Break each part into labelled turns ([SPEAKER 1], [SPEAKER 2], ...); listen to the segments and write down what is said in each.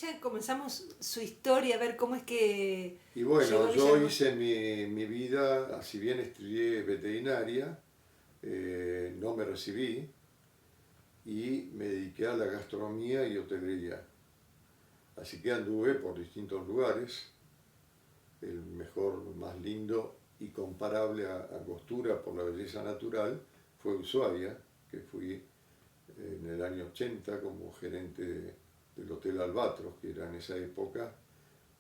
[SPEAKER 1] ya comenzamos su historia, a ver cómo es que...
[SPEAKER 2] Y bueno,
[SPEAKER 1] llegó a
[SPEAKER 2] yo
[SPEAKER 1] Villa
[SPEAKER 2] hice mi vida, si bien estudié veterinaria, no me recibí y me dediqué a la gastronomía y hotelería. Así que anduve por distintos lugares, el mejor, más lindo y comparable a Angostura por la belleza natural fue Ushuaia, que fui en el año 80 como gerente del Hotel Albatros, que era en esa época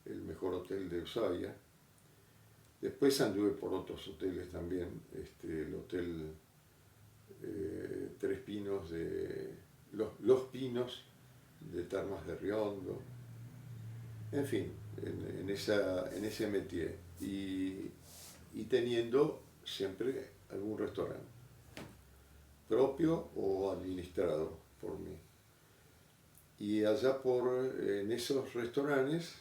[SPEAKER 2] el mejor hotel de Ushuaia. Después anduve por otros hoteles también, el Hotel Tres Pinos de Los Pinos de Termas de Riondo, en fin, en ese métier y teniendo siempre algún restaurante propio o administrado por mí. Y allá en esos restaurantes,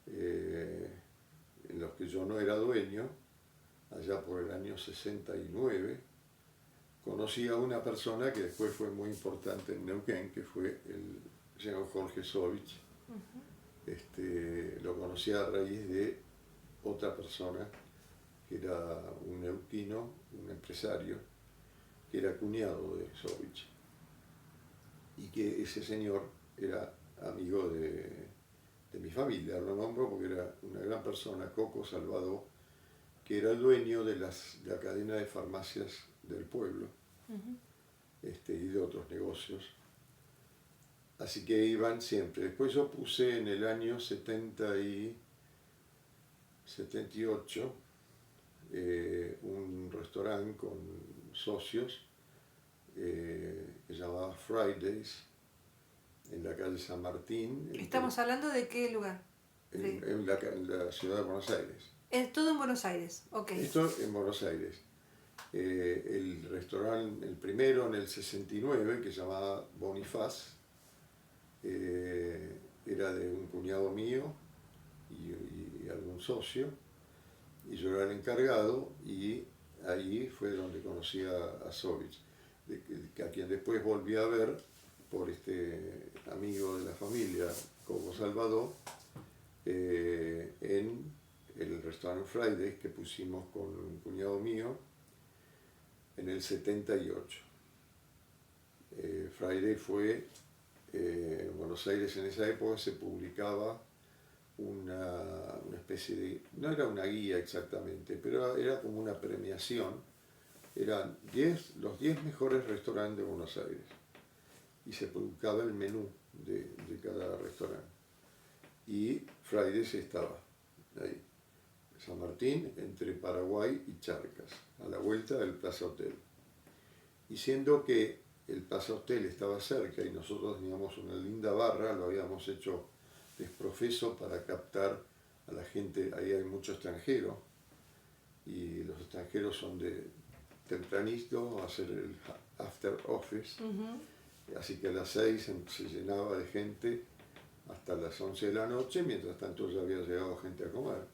[SPEAKER 2] en los que yo no era dueño, allá por el año 69, conocí a una persona que después fue muy importante en Neuquén, que fue el señor Jorge Sovich. Lo conocí a raíz de otra persona, que era un neuquino, un empresario, que era cuñado de Sovich. Y que ese señor era amigo de mi familia, lo nombro porque era una gran persona, Coco Salvador, que era el dueño de la cadena de farmacias del pueblo, y de otros negocios. Así que iban siempre. Después yo puse en el año 78 un restaurante con socios que se llamaba Fridays, en la calle San Martín.
[SPEAKER 1] ¿Estamos hablando de qué lugar?
[SPEAKER 2] En la ciudad de Buenos Aires.
[SPEAKER 1] Es todo en Buenos Aires, ok.
[SPEAKER 2] Esto en Buenos Aires. El restaurante, el primero en el 69, que se llamaba Bonifaz, era de un cuñado mío y algún socio, y yo era el encargado, y ahí fue donde conocí a Sovich, a quien después volví a ver por este amigo de la familia, Coco Salvador, en el restaurante Fridays que pusimos con un cuñado mío en el 78. Friday fue, en Buenos Aires en esa época se publicaba una especie de, no era una guía exactamente, pero era como una premiación, eran los 10 mejores restaurantes de Buenos Aires y se publicaba el menú de cada restaurante. Y Fridays estaba ahí, San Martín, entre Paraguay y Charcas, a la vuelta del Plaza Hotel. Y siendo que el Plaza Hotel estaba cerca y nosotros teníamos una linda barra, lo habíamos hecho desprofeso para captar a la gente, ahí hay mucho extranjero, y los extranjeros son de tempranito a hacer el after office, así que a las 6 se llenaba de gente hasta las 11 de la noche, mientras tanto ya había llegado gente a comer.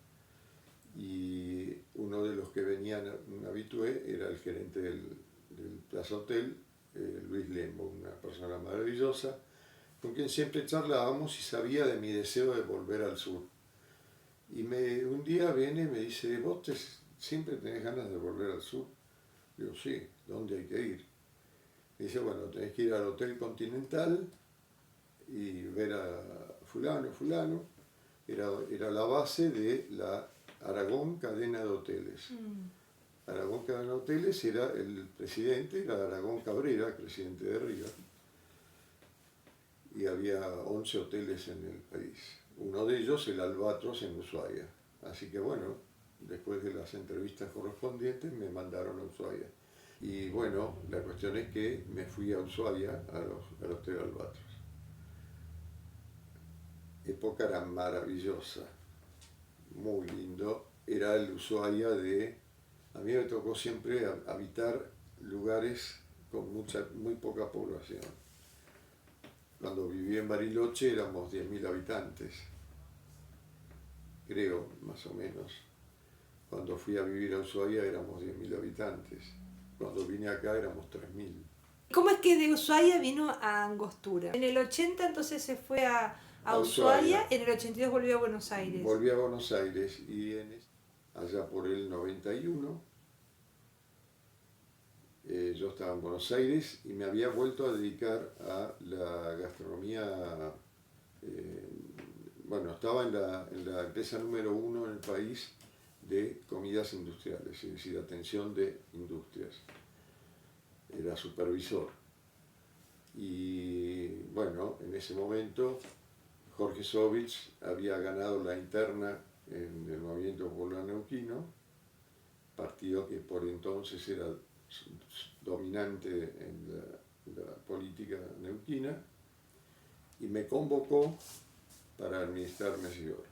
[SPEAKER 2] Y uno de los que venían, un habitué, era el gerente del Plaza Hotel, Luis Lembo, una persona maravillosa, con quien siempre charlábamos y sabía de mi deseo de volver al sur. Y un día viene y me dice, ¿vos siempre tenés ganas de volver al sur? Digo, sí, ¿dónde hay que ir? Me dice, bueno, tenés que ir al Hotel Continental y ver a fulano, era la base de la Aragón Cadena de Hoteles. Aragón Cadena de Hoteles era el presidente, era Aragón Cabrera, el presidente de River, y había 11 hoteles en el país. Uno de ellos, el Albatros, en Ushuaia. Así que bueno, después de las entrevistas correspondientes me mandaron a Ushuaia. Y bueno, la cuestión es que me fui a Ushuaia, al Hotel Albatros. Época era maravillosa, muy lindo. Era el Ushuaia a mí me tocó siempre habitar lugares con muy poca población. Cuando viví en Bariloche éramos 10.000 habitantes, creo, más o menos. Cuando fui a vivir a Ushuaia éramos 10.000 habitantes. Cuando vine acá éramos 3.000.
[SPEAKER 1] ¿Cómo es que de Ushuaia vino a Angostura? En el 80 entonces se fue a Ushuaia, en el 82 volvió a Buenos Aires.
[SPEAKER 2] Volví a Buenos Aires y allá por el 91 yo estaba en Buenos Aires y me había vuelto a dedicar a la gastronomía. Bueno, estaba en la empresa número 1 en el país de comidas industriales, es decir, atención de industrias. Era supervisor. Y bueno, en ese momento Jorge Sovich había ganado la interna en el Movimiento Popular Neuquino, partido que por entonces era dominante en la política neuquina, y me convocó para administrar Mesidor.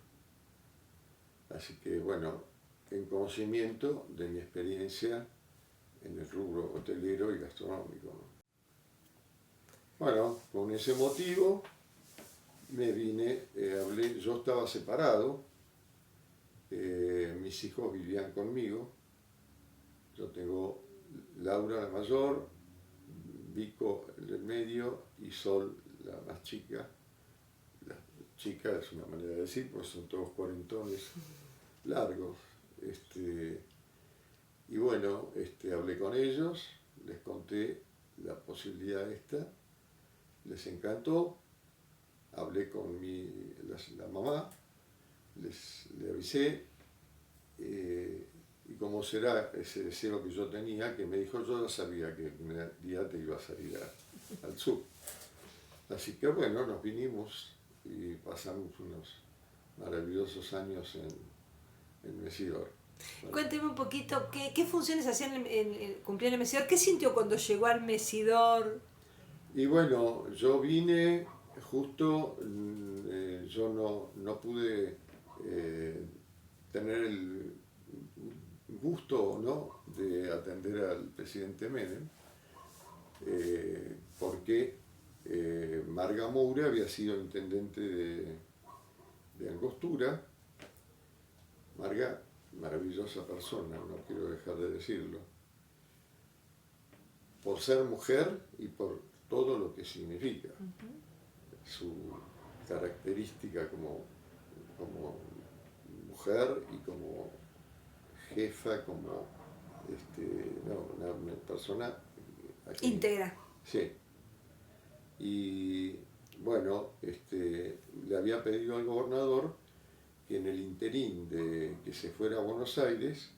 [SPEAKER 2] Así que bueno, en conocimiento de mi experiencia en el rubro hotelero y gastronómico, ¿no? Bueno, con ese motivo me vine, yo estaba separado, mis hijos vivían conmigo, yo tengo Laura la mayor, Vico el del medio y Sol la más chica. La chica es una manera de decir, pues son todos cuarentones largos. Y bueno, hablé con ellos, les conté la posibilidad esta, les encantó, hablé con la mamá, le avisé, y como será ese deseo que yo tenía, que me dijo, yo ya sabía que un día te iba a salir al sur. Así que bueno, nos vinimos y pasamos unos maravillosos años en Mesidor. Bueno.
[SPEAKER 1] Cuénteme un poquito, ¿qué funciones hacían cumplían en el Mesidor? ¿Qué sintió cuando llegó al Mesidor?
[SPEAKER 2] Y bueno, yo vine justo, yo no pude tener el gusto no de atender al presidente Menem, porque Marga Moura había sido intendente de Angostura. Marga, maravillosa persona, no quiero dejar de decirlo, por ser mujer y por todo lo que significa, su característica como mujer y como jefa, como una persona
[SPEAKER 1] íntegra.
[SPEAKER 2] Sí. Y bueno, le había pedido al gobernador que en el interín de que se fuera a Buenos Aires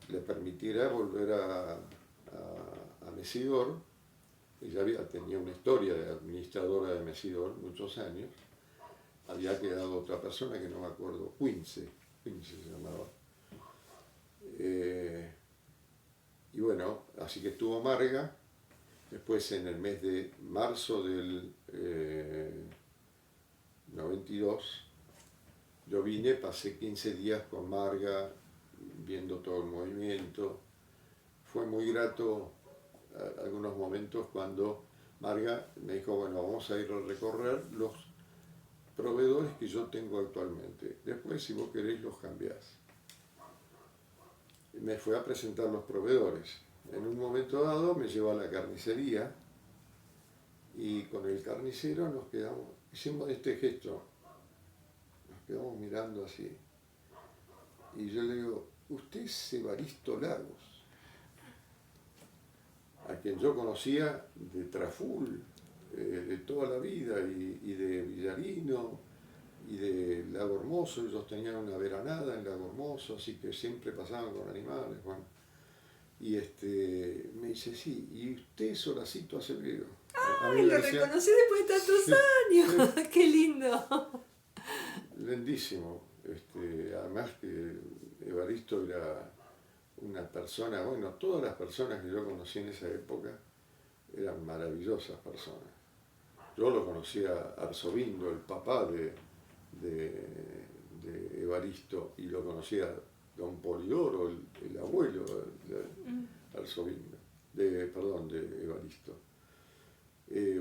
[SPEAKER 2] le permitiera volver a Mesidor. Ella tenía una historia de administradora de Mesidor muchos años. Había quedado otra persona que no me acuerdo, Quince se llamaba. Y bueno, así que estuvo Marga. Después en el mes de marzo del 92, yo vine, pasé 15 días con Marga, viendo todo el movimiento. Fue muy grato algunos momentos cuando Marga me dijo, bueno, vamos a ir a recorrer los proveedores que yo tengo actualmente. Después, si vos querés, los cambiás. Me fue a presentar los proveedores. En un momento dado me llevó a la carnicería y con el carnicero nos quedamos, hicimos este gesto, nos quedamos mirando así. Y yo le digo, usted es Evaristo Lagos, a quien yo conocía de Traful, de toda la vida, y de Villarino, y de Lago Hermoso. Ellos tenían una veranada en Lago Hermoso, así que siempre pasaban con animales. Bueno. Y me dice, sí, ¿y usted es Horacito Acevedo?
[SPEAKER 1] ¡Ay, lo reconocí después de tantos años! Sí. ¡Qué lindo!
[SPEAKER 2] Lindísimo. Además que Evaristo era una persona, bueno, todas las personas que yo conocí en esa época eran maravillosas personas. Yo lo conocía a Arzobindo, el papá de Evaristo, y lo conocía a Don Polidoro, el abuelo de Arzobindo, de Evaristo.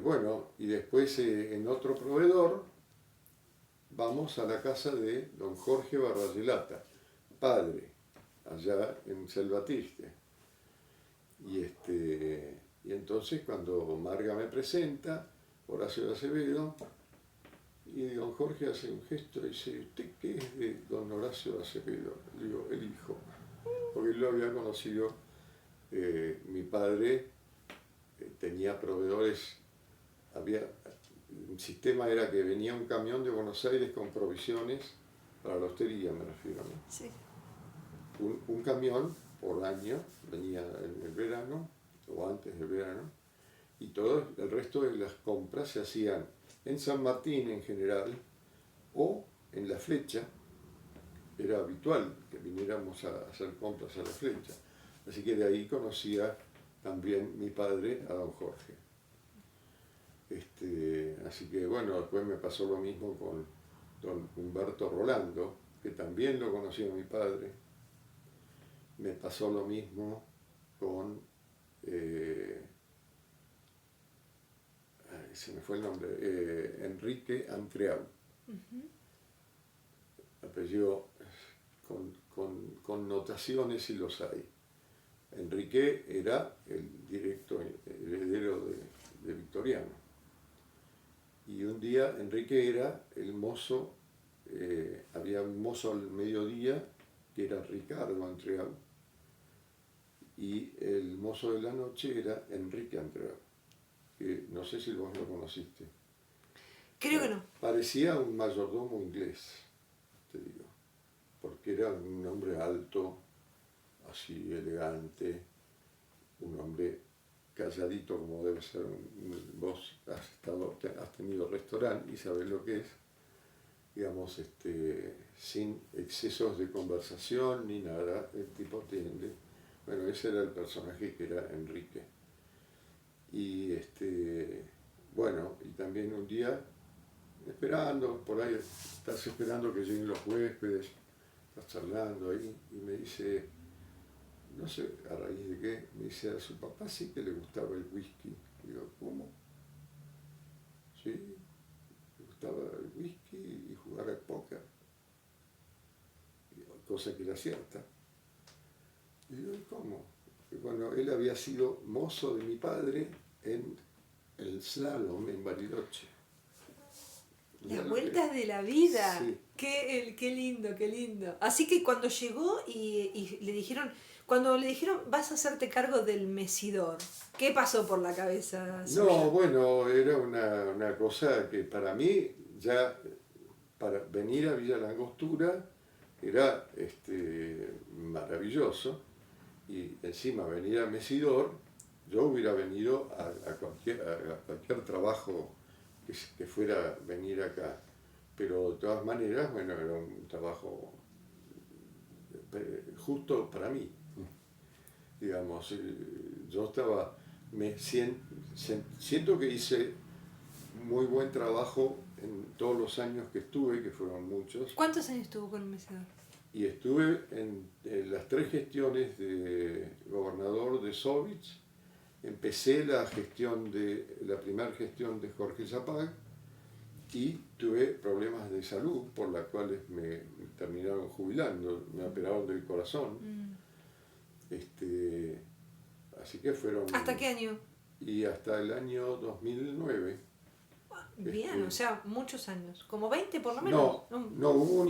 [SPEAKER 2] Bueno, y después en otro proveedor vamos a la casa de don Jorge Barbayelata, padre, allá en Selva Triste. Y Y entonces cuando Marga me presenta, Horacio de Acevedo, y don Jorge hace un gesto y dice, ¿usted qué es de don Horacio de Acevedo? Le digo, el hijo, porque él lo había conocido, mi padre tenía proveedores, un sistema era que venía un camión de Buenos Aires con provisiones para la hostería, me refiero, ¿no?
[SPEAKER 1] Sí.
[SPEAKER 2] Un camión por año, venía en el verano o antes del verano, y todo el resto de las compras se hacían en San Martín en general o en La Flecha. Era habitual que viniéramos a hacer compras a La Flecha. Así que de ahí conocía también mi padre a don Jorge. Así que bueno, después me pasó lo mismo con don Humberto Rolando, que también lo conocía mi padre. Me pasó lo mismo con, se me fue el nombre, Enrique Antreau, apellido con connotaciones y los hay. Enrique era el directo heredero de Victoriano. Y un día Enrique era el mozo, había un mozo al mediodía que era Ricardo Antreau, y el mozo de la noche era Enrique Antreau, que no sé si vos lo conociste.
[SPEAKER 1] Creo que no.
[SPEAKER 2] Parecía un mayordomo inglés, te digo, porque era un hombre alto, así elegante, un hombre calladito como debe ser. Vos has tenido restaurante y sabés lo que es, digamos, sin excesos de conversación ni nada, el tipo atiende. Bueno, ese era el personaje que era Enrique. Y bueno, y también un día, esperando, por ahí estás esperando que lleguen los huéspedes, estás charlando ahí, y me dice, no sé a raíz de qué, me dice, a su papá sí que le gustaba el whisky. Digo, ¿cómo? Sí, le gustaba el whisky y jugar al póker, cosa que era cierta. Y digo, ¿cómo? Y bueno, él había sido mozo de mi padre en el slalom en Bariloche.
[SPEAKER 1] Las vueltas de la vida.
[SPEAKER 2] Sí.
[SPEAKER 1] Qué lindo, qué lindo. Así que cuando llegó y le dijeron, cuando le dijeron vas a hacerte cargo del mecedor, ¿qué pasó por la cabeza suya?
[SPEAKER 2] No, bueno, era una cosa que para mí ya, para venir a Villa Langostura, era maravilloso. Y encima venir a Mesidor, yo hubiera venido a cualquier trabajo que fuera venir acá. Pero de todas maneras, bueno, era un trabajo justo para mí. Digamos, yo estaba, siento que hice muy buen trabajo en todos los años que estuve, que fueron muchos.
[SPEAKER 1] ¿Cuántos años estuvo con el mecedor?
[SPEAKER 2] Y estuve en las 3 gestiones de gobernador de Sovich. Empecé la primera gestión de Jorge Zapag y tuve problemas de salud por las cuales me terminaron jubilando, me operaron del corazón. Así que fueron...
[SPEAKER 1] ¿Hasta qué año?
[SPEAKER 2] Y hasta el año 2009.
[SPEAKER 1] Bien, o sea, muchos años. ¿Como 20 por lo menos?
[SPEAKER 2] No, hubo un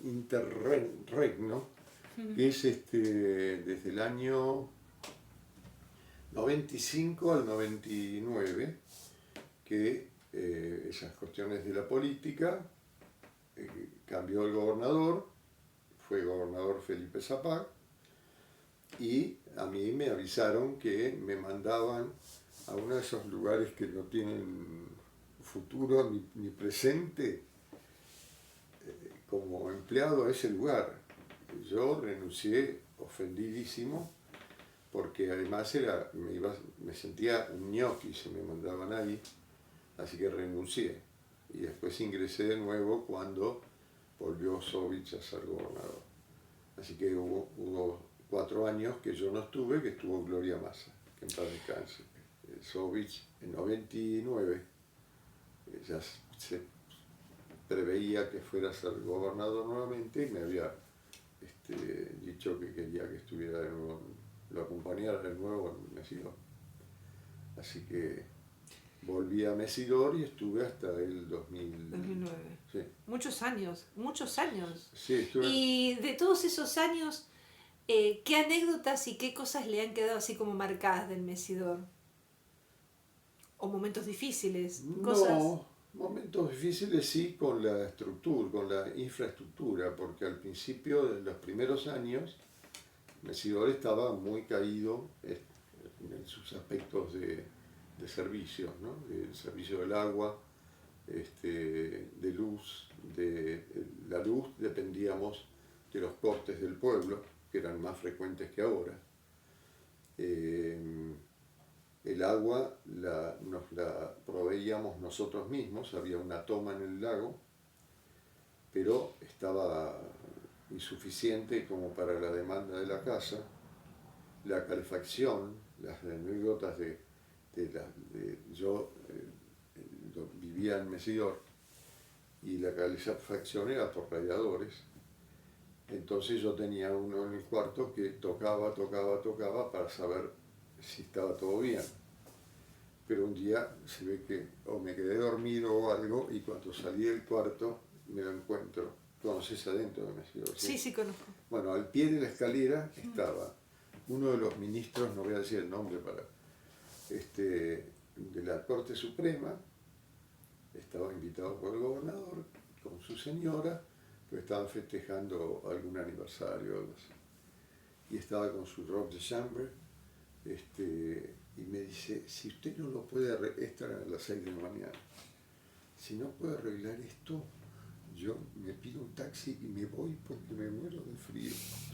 [SPEAKER 2] interregno, que es desde el año 95 al 99, que esas cuestiones de la política, cambió el gobernador, fue gobernador Felipe Zapag, y a mí me avisaron que me mandaban a uno de esos lugares que no tienen futuro ni presente, como empleado a ese lugar. Yo renuncié ofendidísimo, porque además me sentía un ñoqui si me mandaban ahí, así que renuncié. Y después ingresé de nuevo cuando volvió Sovich a ser gobernador. Así que hubo 4 años que yo no estuve, que estuvo Gloria Massa, que en paz descanse. Sovich en 99 ya se preveía que fuera a ser gobernador nuevamente y me había dicho que quería que estuviera de nuevo lo acompañara de nuevo en Mesidor. Así que volví a Mesidor y estuve hasta el
[SPEAKER 1] 2009.
[SPEAKER 2] Sí.
[SPEAKER 1] Muchos años, muchos años.
[SPEAKER 2] Sí, estuve.
[SPEAKER 1] Y de todos esos años, ¿qué anécdotas y qué cosas le han quedado así como marcadas del Mesidor? ¿O momentos difíciles? Cosas.
[SPEAKER 2] No, momentos difíciles sí con la estructura, con la infraestructura, porque al principio, de los primeros años, Mesidor estaba muy caído en sus aspectos de servicios, ¿no? El servicio del agua, de luz, de la luz dependíamos de los cortes del pueblo, que eran más frecuentes que ahora. El agua nos la proveíamos nosotros mismos, había una toma en el lago, pero estaba insuficiente como para la demanda de la casa. La calefacción, las anécdotas yo vivía en Mesidor y la calefacción era por radiadores. Entonces yo tenía uno en el cuarto que tocaba para saber si estaba todo bien. Pero un día se ve que o me quedé dormido o algo y cuando salí del cuarto me lo encuentro. ¿Conoces adentro de Mesidor?
[SPEAKER 1] Sí, sí conozco.
[SPEAKER 2] Bueno, al pie de la escalera estaba uno de los ministros, no voy a decir el nombre de la Corte Suprema, estaba invitado por el gobernador con su señora, pues estaban festejando algún aniversario o algo así. Y estaba con su robe de chambre, y me dice, si usted no lo puede arreglar, esta era a las 6 de la mañana, si no puede arreglar esto, yo me pido un taxi y me voy porque me muero de frío.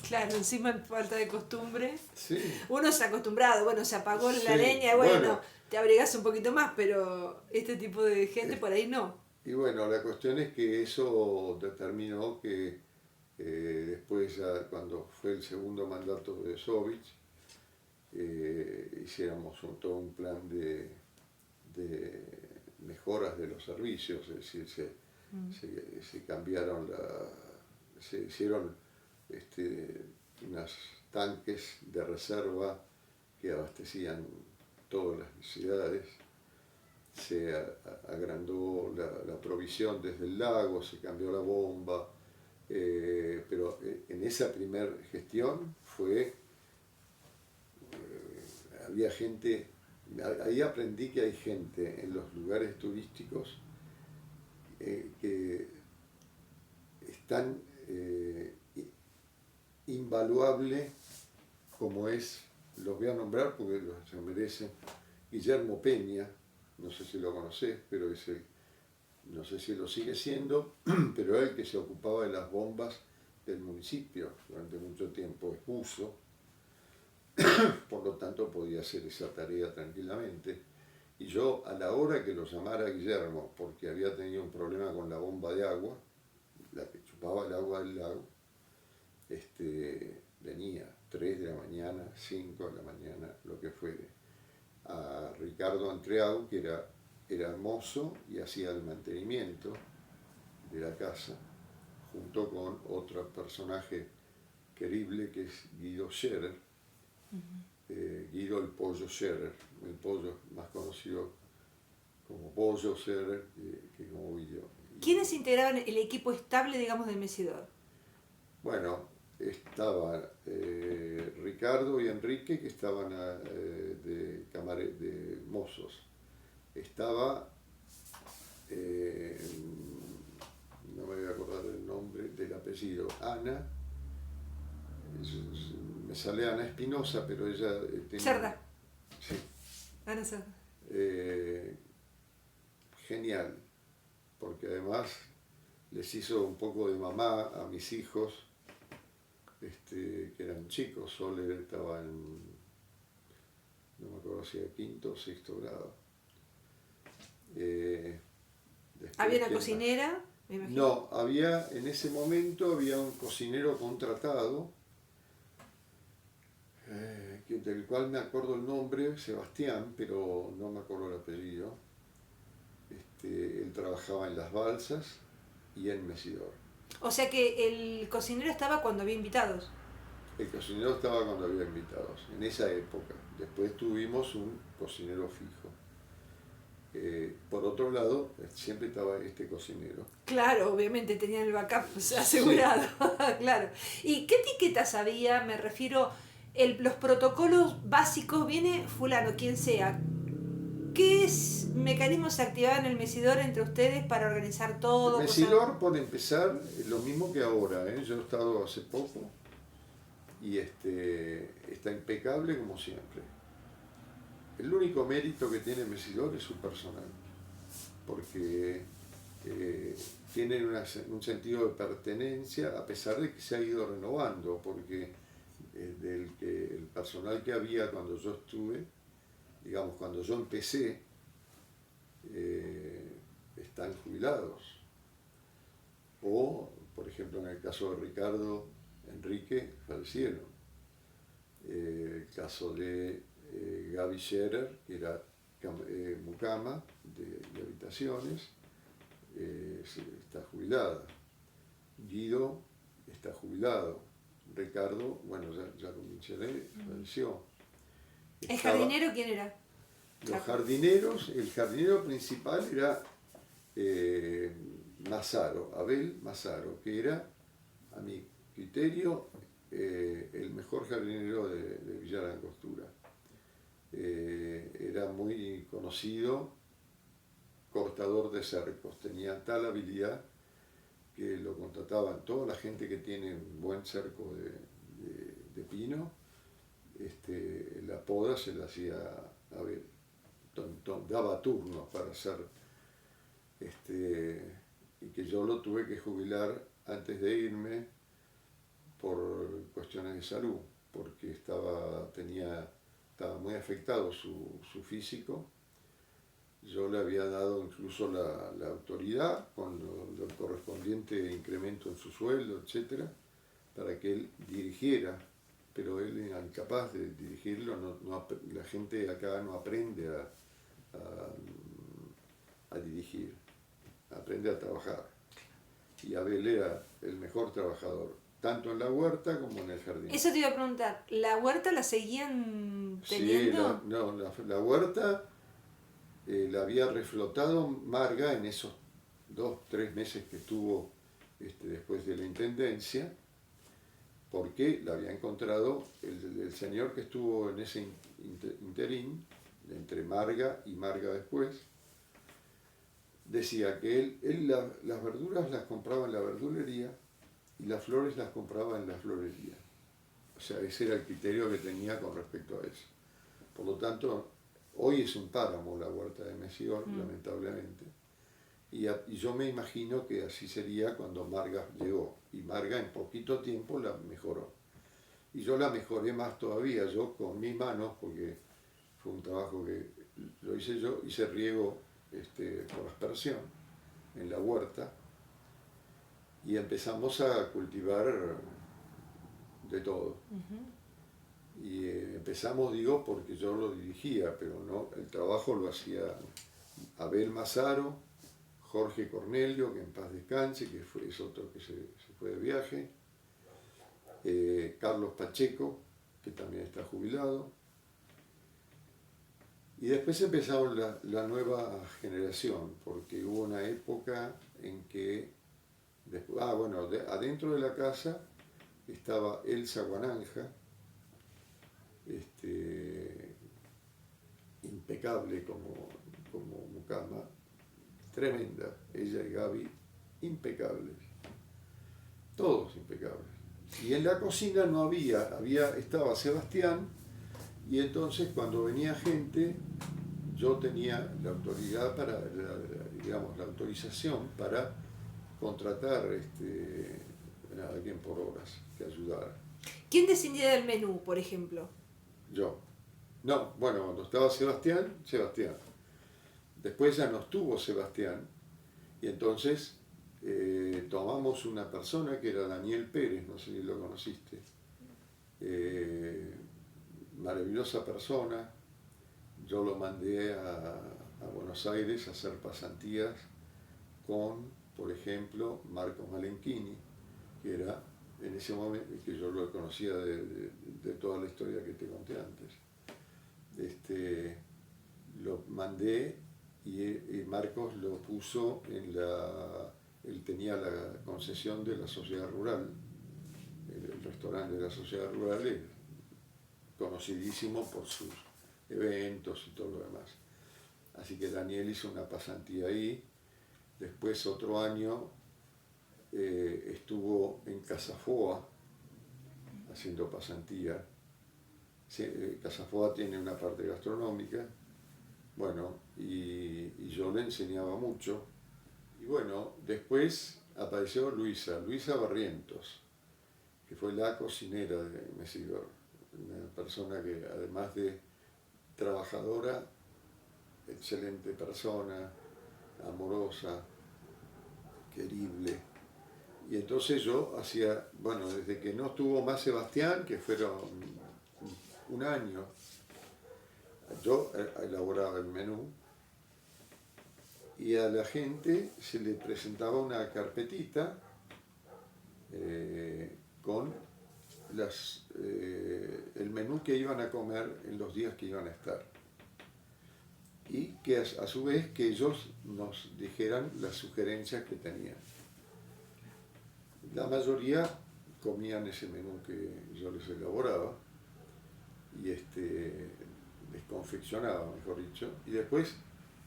[SPEAKER 1] Claro, encima falta de costumbre.
[SPEAKER 2] Sí.
[SPEAKER 1] Uno se ha acostumbrado, bueno, se apagó la
[SPEAKER 2] Sí,
[SPEAKER 1] leña, bueno, te abrigás un poquito más, pero este tipo de gente por ahí no.
[SPEAKER 2] Y bueno, la cuestión es que eso determinó que después, ya cuando fue el segundo mandato de Sovich, hiciéramos todo un plan de mejoras de los servicios, es decir, se cambiaron, se hicieron unos tanques de reserva que abastecían todas las necesidades, se agrandó la provisión desde el lago, se cambió la bomba, pero en esa primera gestión había gente, ahí aprendí que hay gente en los lugares turísticos que tan invaluable como es, los voy a nombrar porque se merecen, Guillermo Peña, no sé si lo conocés, pero no sé si lo sigue siendo, pero él que se ocupaba de las bombas del municipio durante mucho tiempo, es buzo, por lo tanto podía hacer esa tarea tranquilamente. Y yo, a la hora que lo llamara Guillermo, porque había tenido un problema con la bomba de agua, la que chupaba el agua del lago, venía 3 de la mañana, 5 de la mañana, lo que fuere, a Ricardo Entreau, que era mozo y hacía el mantenimiento de la casa, junto con otro personaje querible que es Guido Scherer, Guido el Pollo Scherer, el pollo más conocido como Pollo Scherer que como Guido.
[SPEAKER 1] ¿Quiénes integraban el equipo estable, digamos, del Mesidor?
[SPEAKER 2] Bueno, estaban Ricardo y Enrique, que estaban de mozos. Estaba, no me voy a acordar el nombre, del apellido, Ana, me sale Ana Espinosa, pero ella tenía...
[SPEAKER 1] Cerda.
[SPEAKER 2] Sí.
[SPEAKER 1] Ana Cerda.
[SPEAKER 2] Genial, porque además les hizo un poco de mamá a mis hijos, que eran chicos. Soler estaba en, no me acuerdo si era quinto o sexto grado.
[SPEAKER 1] ¿Había una cocinera? Me imagino.
[SPEAKER 2] No, en ese momento había un cocinero contratado, del cual me acuerdo el nombre, Sebastián, pero no me acuerdo el apellido. Él trabajaba en Las Balsas y en Mesidor.
[SPEAKER 1] O sea que el cocinero estaba cuando había invitados.
[SPEAKER 2] El cocinero estaba cuando había invitados, en esa época. Después tuvimos un cocinero fijo. Por otro lado, siempre estaba este cocinero.
[SPEAKER 1] Claro, obviamente tenían el backup
[SPEAKER 2] Sí.
[SPEAKER 1] asegurado, claro. ¿Y qué etiquetas había? Me refiero, los protocolos básicos, viene fulano, quien sea. ¿Qué mecanismos se activaban en el Mesidor entre ustedes para organizar
[SPEAKER 2] El
[SPEAKER 1] todo?
[SPEAKER 2] Mesidor, por empezar, es lo mismo que ahora. Yo he estado hace poco y está impecable como siempre. El único mérito que tiene Mesidor es su personal, porque tienen un sentido de pertenencia a pesar de que se ha ido renovando, porque el personal que había cuando yo estuve, digamos, cuando yo empecé, están jubilados. O, por ejemplo, en el caso de Ricardo, Enrique, fallecieron. El caso de Gaby Scherer, que era mucama de habitaciones, está jubilada. Guido está jubilado. Ricardo, bueno, ya lo mencioné, falleció.
[SPEAKER 1] ¿El jardinero quién era?
[SPEAKER 2] Los jardineros, el jardinero principal era Massaro, Abel Massaro, que era, a mi criterio, el mejor jardinero de Villa La Angostura. Era muy conocido, cortador de cercos, tenía tal habilidad que lo contrataban toda la gente que tiene un buen cerco de pino, la poda se la hacía a Abel. Daba turnos para hacer, y que yo lo tuve que jubilar antes de irme por cuestiones de salud, porque estaba muy afectado su físico. Yo le había dado incluso la autoridad con el correspondiente incremento en su sueldo, etcétera, para que él dirigiera, pero él era incapaz de dirigirlo. La gente acá no aprende a dirigir, aprende a trabajar. Y Abel era el mejor trabajador, tanto en la huerta como en el jardín.
[SPEAKER 1] Eso te iba a preguntar, ¿la huerta la seguían teniendo?
[SPEAKER 2] Sí, la huerta la había reflotado Marga en esos 2-3 meses que estuvo después de la intendencia, porque la había encontrado el señor que estuvo en ese interín, entre Marga y Marga después, decía que él las verduras las compraba en la verdulería y las flores las compraba en la florería. O sea, ese era el criterio que tenía con respecto a eso. Por lo tanto, hoy es un páramo la huerta de Mesidor, lamentablemente. Y yo me imagino que así sería cuando Marga llegó. Y Marga en poquito tiempo la mejoró. Y yo la mejoré más todavía, yo con mis manos, porque fue un trabajo que lo hice yo, hice riego por aspersión en la huerta. Y empezamos a cultivar de todo. Y empezamos, digo, porque yo lo dirigía, pero no, el trabajo lo hacía Abel Massaro, Jorge Cornelio, que en paz descanse, que es otro que se fue de viaje, Carlos Pacheco, que también está jubilado. Y después empezaron la nueva generación, porque hubo una época en que, adentro de la casa estaba Elsa Guananja, impecable como mucama, tremenda, ella y Gaby, impecables, todos impecables. Y en la cocina no estaba Sebastián, y entonces cuando venía gente, yo tenía la autoridad la autorización para contratar a alguien por horas que ayudara.
[SPEAKER 1] ¿Quién decidía del menú, por ejemplo?
[SPEAKER 2] Yo. No, bueno, cuando estaba Sebastián. Después ya no estuvo Sebastián, y entonces tomamos una persona que era Daniel Pérez, no sé si lo conociste. Maravillosa persona. Yo lo mandé a Buenos Aires a hacer pasantías con, por ejemplo, Marco Malenchini, que era en ese momento, que yo lo conocía de toda la historia que te conté antes, lo mandé y Marcos lo puso en él tenía la concesión de la sociedad rural, el restaurante de la sociedad rural es conocidísimo por sus eventos y todo lo demás. Así que Daniel hizo una pasantía ahí. Después otro año estuvo en Casafoa haciendo pasantía. Casafoa tiene una parte gastronómica, bueno, y yo le enseñaba mucho. Y bueno, después apareció Luisa Barrientos, que fue la cocinera de Mesidor, una persona que además de trabajadora, excelente persona, amorosa, querible. Y entonces yo hacía, bueno, desde que no estuvo más Sebastián, que fueron un año, yo elaboraba el menú y a la gente se le presentaba una carpetita con el menú que iban a comer en los días que iban a estar. Y que a su vez que ellos nos dijeran las sugerencias que tenían. La mayoría comían ese menú que yo les elaboraba y les confeccionaba, mejor dicho, y después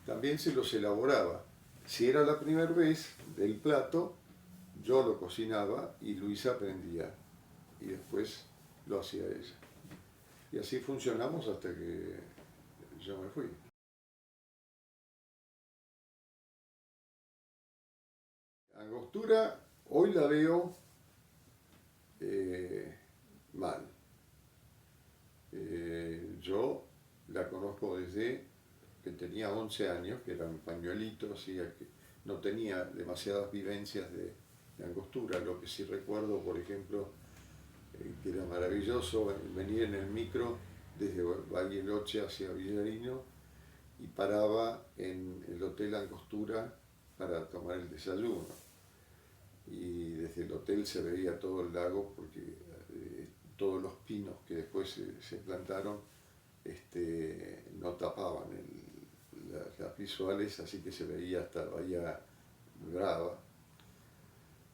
[SPEAKER 2] también se los elaboraba. Si era la primera vez del plato, yo lo cocinaba y Luisa aprendía y después lo hacía ella. Y así funcionamos hasta que yo me fui. Angostura hoy la veo mal. Yo la conozco desde que tenía 11 años, que era un pañuelito, así que no tenía demasiadas vivencias de Angostura. Lo que sí recuerdo, por ejemplo, que era maravilloso venir en el micro desde Bariloche hacia Villarino y paraba en el Hotel Angostura para tomar el desayuno. Y desde el hotel se veía todo el lago porque todos los pinos que después se plantaron no tapaban las visuales, así que se veía hasta Bahía Brava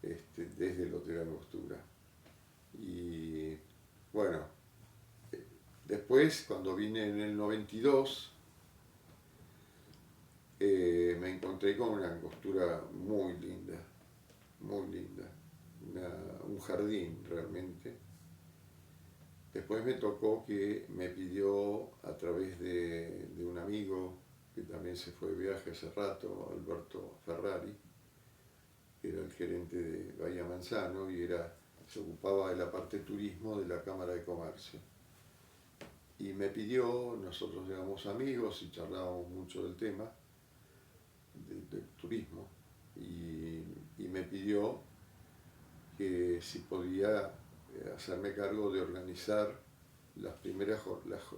[SPEAKER 2] desde el Hotel Angostura. Y bueno, después cuando vine en el 92 me encontré con una Angostura muy linda, un jardín realmente. Después me tocó que me pidió a través de un amigo que también se fue de viaje hace rato, Alberto Ferrari, que era el gerente de Bahía Manzano y se ocupaba de la parte de turismo de la Cámara de Comercio. Y me pidió, nosotros éramos amigos y charlábamos mucho del tema, del turismo, y me pidió que si podía hacerme cargo de organizar las primeras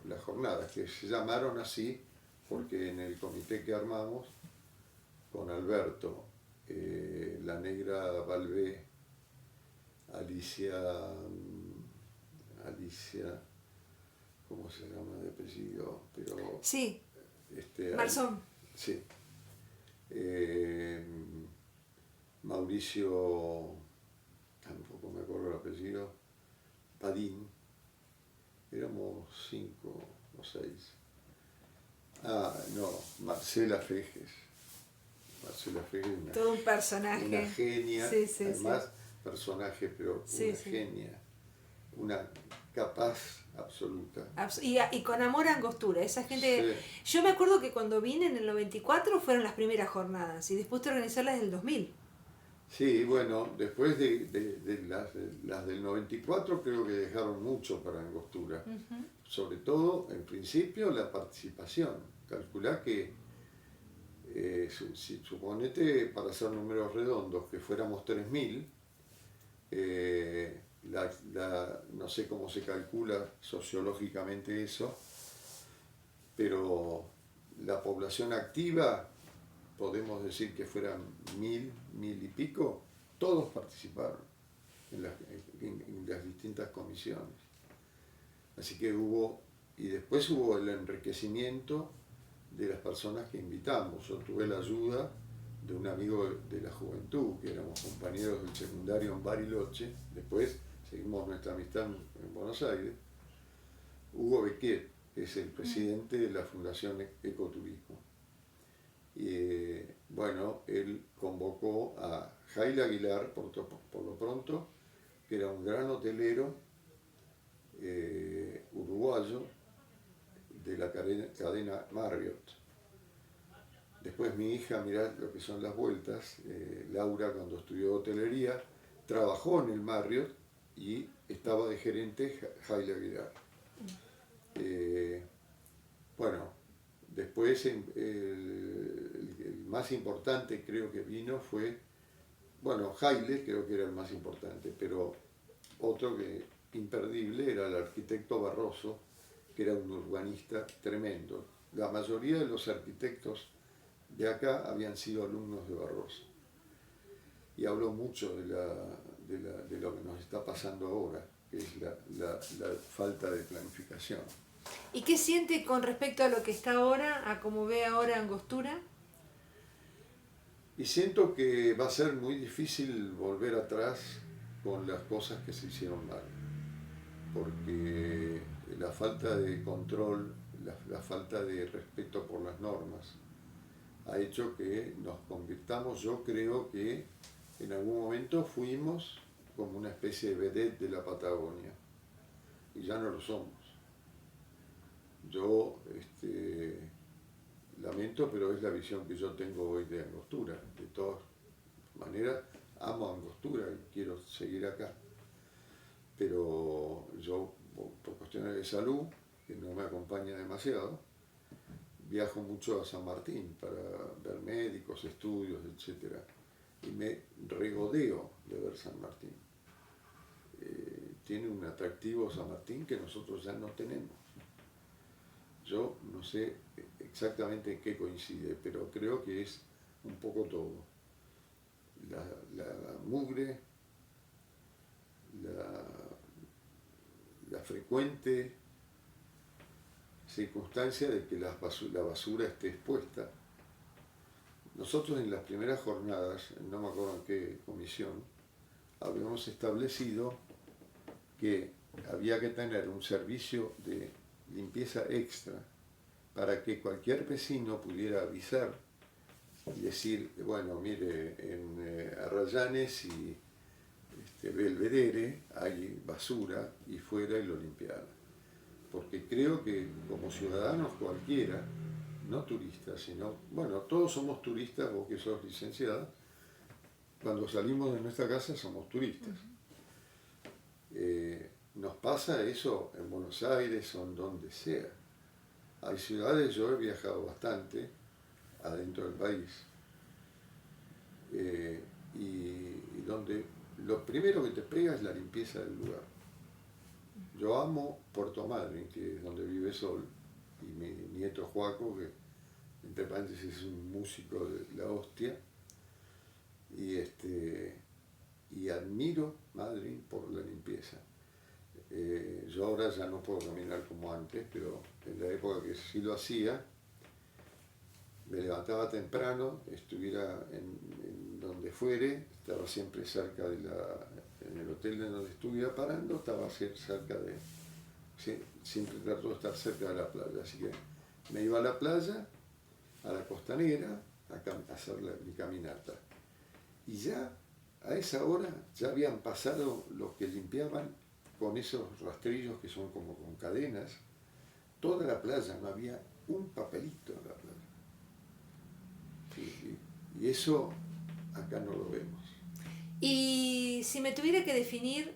[SPEAKER 2] las jornadas, que se llamaron así porque en el comité que armamos con Alberto, la negra Balbé, Alicia, ¿cómo se llama de apellido? Pero,
[SPEAKER 1] sí, Marzón.
[SPEAKER 2] Sí. Mauricio, tampoco me acuerdo el apellido, Padín, éramos 5 o 6. Marcela Fejes,
[SPEAKER 1] todo un personaje.
[SPEAKER 2] Una genia,
[SPEAKER 1] sí,
[SPEAKER 2] además personaje, pero una genia, una capaz absoluta.
[SPEAKER 1] Y con amor a Angostura, esa gente. Sí. Yo me acuerdo que cuando vine en el 94 fueron las primeras jornadas y después te organizó las del 2000.
[SPEAKER 2] Sí, bueno, después de las del 94 creo que dejaron mucho para Angostura. Uh-huh. Sobre todo, en principio, la participación. Calculá que, suponete, para hacer números redondos, que fuéramos 3.000, no sé cómo se calcula sociológicamente eso, pero la población activa, podemos decir que fueran 1.000 y pico, todos participaron distintas comisiones. Así que y después hubo el enriquecimiento de las personas que invitamos. Yo tuve la ayuda de un amigo de la juventud, que éramos compañeros del secundario en Bariloche, después seguimos nuestra amistad en Buenos Aires, Hugo Bequet, que es el presidente de la Fundación Ecoturismo. Y bueno, él convocó a Jaime Aguilar, por lo pronto, que era un gran hotelero uruguayo de la cadena Marriott. Después mi hija, mirá lo que son las vueltas, Laura, cuando estudió hotelería, trabajó en el Marriott y estaba de gerente Jaime Aguilar. Bueno, después el más importante creo que vino fue, bueno, Jaime creo que era el más importante, pero otro que imperdible era el arquitecto Barroso, que era un urbanista tremendo. La mayoría de los arquitectos de acá habían sido alumnos de Barroso. Y habló mucho de lo que nos está pasando ahora, que es la falta de planificación.
[SPEAKER 1] ¿Y qué siente con respecto a lo que está ahora, a cómo ve ahora Angostura?
[SPEAKER 2] Y siento que va a ser muy difícil volver atrás con las cosas que se hicieron mal, porque la falta de control, la falta de respeto por las normas, ha hecho que nos convirtamos, yo creo que en algún momento fuimos como una especie de vedette de la Patagonia, y ya no lo somos. Yo lamento, pero es la visión que yo tengo hoy de Angostura. De todas maneras, amo Angostura y quiero seguir acá. Pero yo, por cuestiones de salud, que no me acompaña demasiado, viajo mucho a San Martín para ver médicos, estudios, etc. Y me regodeo de ver San Martín. Tiene un atractivo San Martín que nosotros ya no tenemos. Yo no sé exactamente en qué coincide, pero creo que es un poco todo. La mugre, la frecuente circunstancia de que la basura esté expuesta. Nosotros en las primeras jornadas, no me acuerdo en qué comisión, habíamos establecido que había que tener un servicio de limpieza extra para que cualquier vecino pudiera avisar y decir, bueno, mire, en Arrayanes y Belvedere hay basura, y fuera y lo limpiara. Porque creo que como ciudadanos cualquiera, no turistas, sino, bueno, todos somos turistas, vos que sos licenciada, cuando salimos de nuestra casa somos turistas. Nos pasa eso en Buenos Aires o en donde sea. Hay ciudades, yo he viajado bastante adentro del país, y donde lo primero que te pega es la limpieza del lugar. Yo amo Puerto Madryn, que es donde vive Sol, y mi nieto Joaco, que entre paréntesis es un músico de la hostia, y admiro Madryn por la limpieza. Yo ahora ya no puedo caminar como antes, pero en la época que sí lo hacía, me levantaba temprano, estuviera en donde fuere, estaba siempre cerca en el hotel en donde estuviera parando, estaba cerca siempre trato de estar cerca de la playa, así que me iba a la playa, a la costanera, a hacer mi caminata. Y ya a esa hora ya habían pasado los que limpiaban con esos rastrillos que son como con cadenas, toda la playa, no había un papelito en la playa. Y eso acá no lo vemos.
[SPEAKER 1] Y si me tuviera que definir,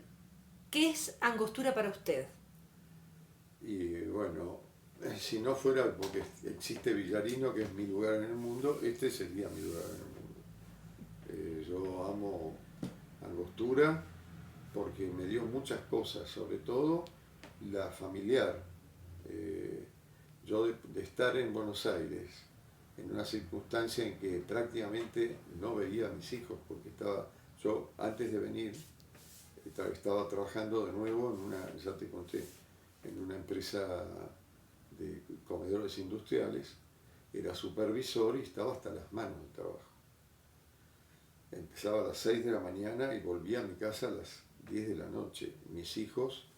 [SPEAKER 1] ¿qué es Angostura para usted?
[SPEAKER 2] Y bueno, si no fuera porque existe Villarino, que es mi lugar en el mundo, este sería mi lugar en el mundo. Yo amo Angostura porque me dio muchas cosas, sobre todo la familiar. Yo de estar en Buenos Aires, en una circunstancia en que prácticamente no veía a mis hijos, porque yo antes de venir estaba trabajando de nuevo en una, ya te conté, en una empresa de comedores industriales, era supervisor y estaba hasta las manos de trabajo. Empezaba a las 6 de la mañana y volvía a mi casa a las 10 de la noche. Mis hijos,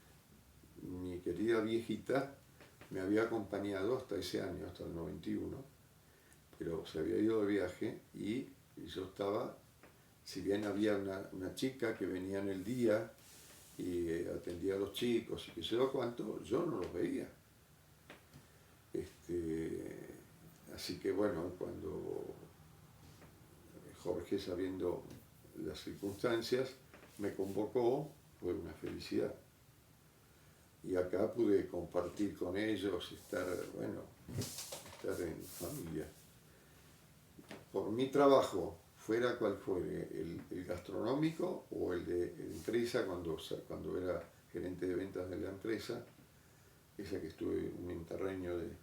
[SPEAKER 2] mi querida viejita, me había acompañado hasta ese año, hasta el 91, pero se había ido de viaje y yo estaba, si bien había una chica que venía en el día y atendía a los chicos y qué sé yo cuánto, yo no los veía. Así que bueno, cuando Jorge, sabiendo las circunstancias, me convocó, fue una felicidad. Y acá pude compartir con ellos, estar en familia. Por mi trabajo, fuera cual fuere, el gastronómico o el de empresa, cuando era gerente de ventas de la empresa, esa que estuve un interregno de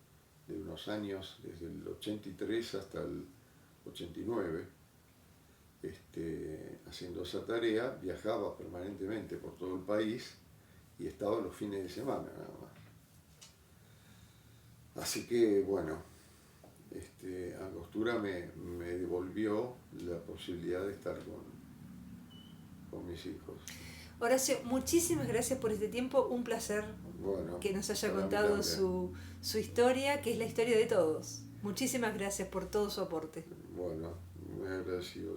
[SPEAKER 2] unos años, desde el 83 hasta el 89, haciendo esa tarea, viajaba permanentemente por todo el país y estaba los fines de semana nada más. Así que bueno, Angostura me devolvió la posibilidad de estar con mis hijos.
[SPEAKER 1] Horacio, muchísimas gracias por este tiempo, un placer que nos haya contado su historia, que es la historia de todos. Muchísimas gracias por todo su aporte.
[SPEAKER 2] Bueno, muy agradecido.